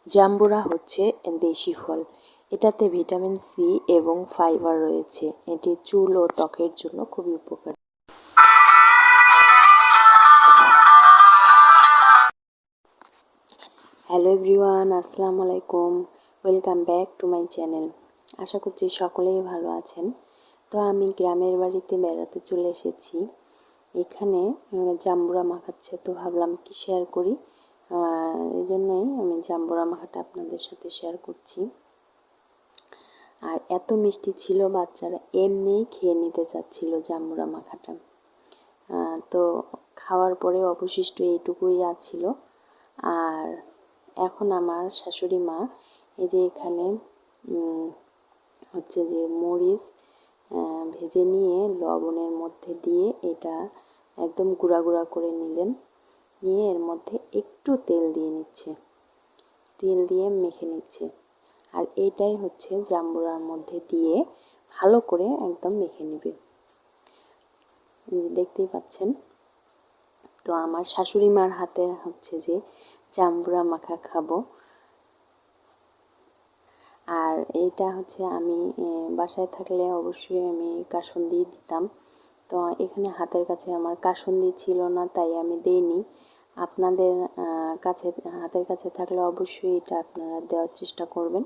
জাম্বুরা হচ্ছে দেশি ফল। এটাতে ভিটামিন সি এবং ফাইবার রয়েছে। এটি চুল ও ত্বকের জন্য খুবই উপকারী। হ্যালো এভরিওয়ান, আসসালামু আলাইকুম। Welcome back to my channel. আশা করছি সকলেই ভালো আছেন। তো আমি গ্রামের বাড়িতে বেড়াতে চলে এসেছি। এখানে জাম্বুরা মাখাচ্ছে, তো ভাবলাম কি শেয়ার করি। এই জন্যই আমি জাম্বুরা মাখাটা আপনাদের সাথে শেয়ার করছি। আর এত মিষ্টি ছিল, বাচ্চারা এমনিই খেয়ে নিতে চাচ্ছিল জাম্বুরা মাখাটা। তো খাওয়ার পরে অবশিষ্ট এইটুকুই আছিল। আর এখন আমার শাশুড়ি মা এই যে এখানে হচ্ছে যে মরিচ ভেজে নিয়ে লবণের মধ্যে দিয়ে এটা একদম গুঁড়া গুঁড়া করে নিলেন, নিয়ে এর মধ্যে একটু তেল দিয়ে নিচ্ছে, তেল দিয়ে মেখে নিচ্ছে। আর এইটাই হচ্ছে জাম্বুরার মধ্যে দিয়ে ভালো করে একদম মেখে নেবে। দেখতেই পাচ্ছেন। তো আমার শাশুড়ি মার হাতে হচ্ছে যে জাম্বুরা মাখা খাবো। আর এইটা হচ্ছে আমি বাসায় থাকলে অবশ্যই আমি কাসুন্দি দিতাম। তো এখানে হাতের কাছে আমার কাসুন্দি ছিল না, তাই আমি দেইনি। আপনাদের কাছে হাতের কাছে থাকলে অবশ্যই এটা আপনারা দেওয়ার চেষ্টা করবেন।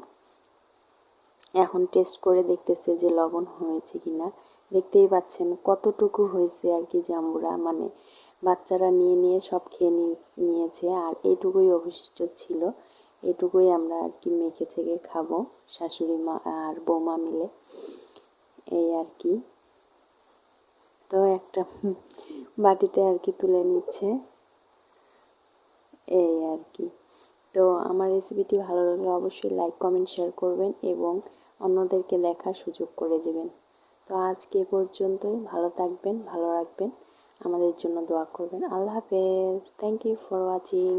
এখন টেস্ট করে দেখতেছে যে লবণ হয়েছে কিনা। দেখতেই পাচ্ছেন কতটুকু হয়েছে আর কি জাম্বুরা, মানে বাচ্চারা নিয়ে নিয়ে সব খেয়ে নিয়েছে। আর এইটুকুই অবশিষ্ট ছিল, এটুকুই আমরা আর কি মেখে থেকে খাবো শাশুড়ি মা আর বৌমা মিলে, এই আর কি। তো একটা বাটিতে আর কি তুলে নিচ্ছে, এই আর কি। তো আমার রেসিপিটি ভালো লাগলে অবশ্যই লাইক কমেন্ট শেয়ার করবেন এবং অন্যদেরকে দেখার সুযোগ করে দেবেন। তো আজকে এ পর্যন্তই। ভালো থাকবেন, ভালো রাখবেন, আমাদের জন্য দোয়া করবেন। আল্লাহ হাফেজ। Thank you for watching.